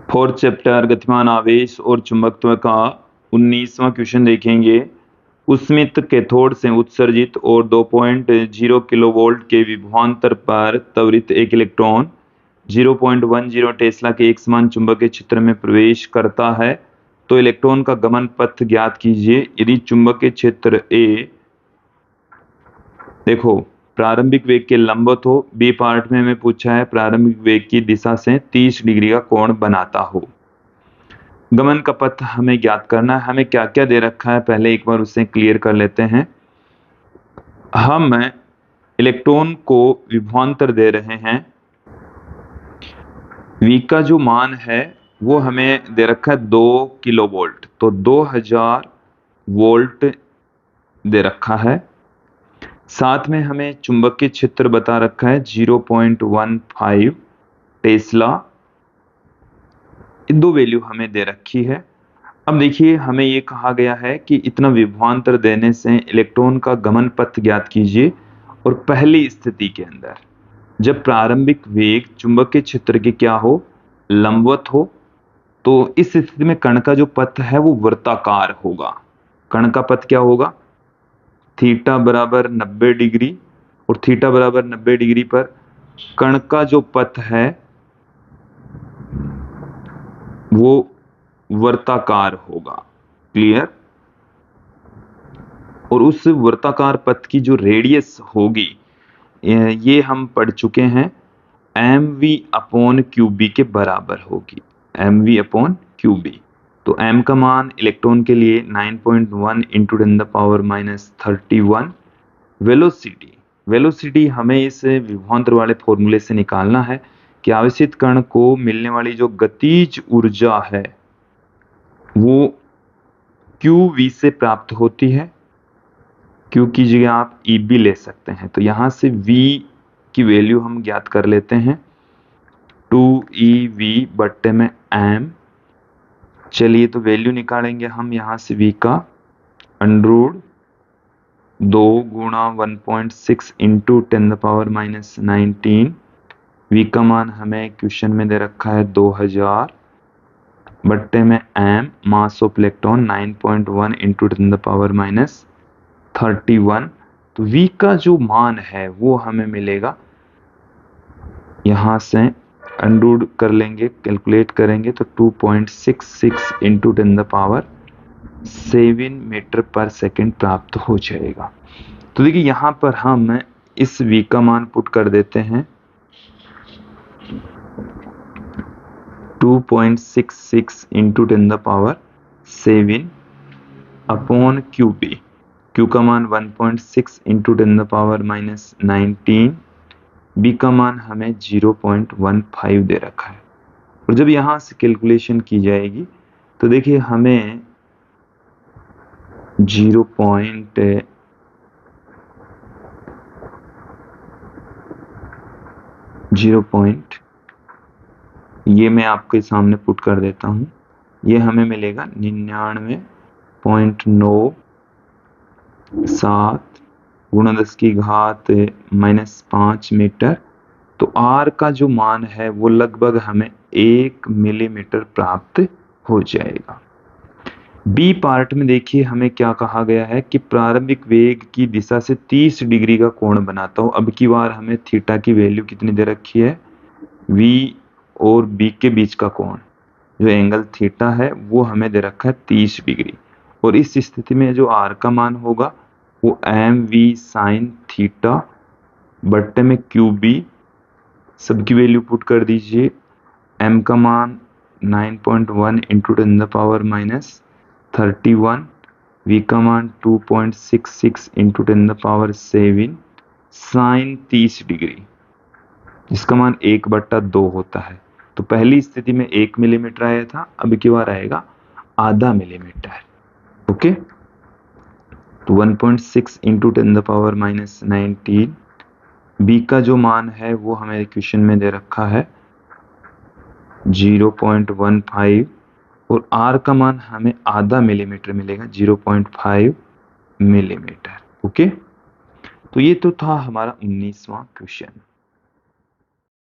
Fourth chapter गतिमान आवेश और चुंबकत्व का 19वां क्वेश्चन देखेंगे। उष्मित कैथोड से उत्सर्जित और 2.0 किलोवोल्ट के विभवांतर पर त्वरित एक इलेक्ट्रॉन 0.10 टेस्ला के एक समान चुंबकीय क्षेत्र में प्रवेश करता है तो इलेक्ट्रॉन का गमन पथ ज्ञात कीजिए। यदि चुंबकीय क्षेत्र ए देखो प्रारंभिक वेग के लंबवत हो, बी पार्ट में हमें पूछा है प्रारंभिक वेग की दिशा से 30 डिग्री का कोण बनाता हो। गमन का पथ हमें ज्ञात करना है। हमें क्या क्या दे रखा है पहले एक बार उसे क्लियर कर लेते हैं। हम इलेक्ट्रॉन को विभवांतर दे रहे हैं। V का जो मान है वो हमें दे रखा है 2 किलोवोल्ट, तो 2000 वोल्ट दे रखा है। साथ में हमें चुंबकीय क्षेत्र बता रखा है 0.15 टेस्ला। दो वैल्यू हमें दे रखी है। अब देखिए हमें ये कहा गया है कि इतना विभवांतर देने से इलेक्ट्रॉन का गमन पथ ज्ञात कीजिए। और पहली स्थिति के अंदर जब प्रारंभिक वेग चुंबकीय क्षेत्र के क्या हो, लंबवत हो, तो इस स्थिति में कण का जो पथ है वो वृत्ताकार होगा। कण का पथ क्या होगा, थीटा बराबर 90 डिग्री, और थीटा बराबर 90 डिग्री पर कण का जो पथ है वो वर्ताकार होगा। क्लियर। और उस वर्ताकार पथ की जो रेडियस होगी ये हम पढ़ चुके हैं, mv/qb के बराबर होगी। mv/qb, तो m का मान इलेक्ट्रॉन के लिए 9.1 × 10⁻31। वेलोसिटी हमें इस विभवांतर वाले फॉर्मूले से निकालना है कि आवेशित कण को मिलने वाली जो गतिज ऊर्जा है वो qv से प्राप्त होती है। q की जगह आप EB ले सकते हैं, तो यहां से v की वैल्यू हम ज्ञात कर लेते हैं 2ev/m। चलिए तो वैल्यू निकालेंगे हम यहां से v का √2 × 1.6 × 10⁻19। v का मान हमें क्वेश्चन में दे रखा है 2000 बट्टे में m, मास ऑफ इलेक्ट्रॉन 9.1 × 10⁻31। तो v का जो मान है वो हमें मिलेगा, यहां से √2 कर लेंगे, कैलकुलेट करेंगे तो 2.66 × 10⁻7 मीटर पर सेकंड प्राप्त हो जाएगा। तो देखिए यहां पर हम इस v का मान पुट कर देते हैं 2.66 × 10⁻7 अपॉन qb। q का मान 1.6 × 10⁻19। b का मान हमें 0.15 दे रखा है। और जब यहां से कैलकुलेशन की जाएगी तो देखिए हमें 0. ये मैं आपके सामने पुट कर देता हूं, ये हमें मिलेगा 99.97 × 10⁻5 मीटर। तो r का जो मान है वो लगभग हमें 1 मिलीमीटर प्राप्त हो जाएगा। बी पार्ट में देखिए हमें क्या कहा गया है कि प्रारंभिक वेग की दिशा से 30 डिग्री का कोण बनाता हूं। अब की बार हमें थीटा की वैल्यू कितनी दे रखी है, v और b के बीच का कोण जो एंगल थीटा है वो हमें दे रखा है 30 डिग्री। और इस स्थिति में जो r का मान होगा वो mv sin थीटा बट्टे में qb, सबकी वैल्यू पुट कर दीजिए। m का मान 9.1 × 10⁻31, v का मान 2.66 × 10⁻7 sin 30 डिग्री, जिसका मान 1/2 होता है। तो पहली स्थिति में 1 मिलीमीटर आया था, अब की बार आएगा आधा मिलीमीटर। ओके, तो 1.6 × 10⁻19। b का जो मान है वो हमें क्वेश्चन में दे रखा है 0.15, और r का मान हमें आधा मिलीमीटर मिलेगा 0.5 मिलीमीटर। ओके, तो ये तो था हमारा 19वां क्वेश्चन।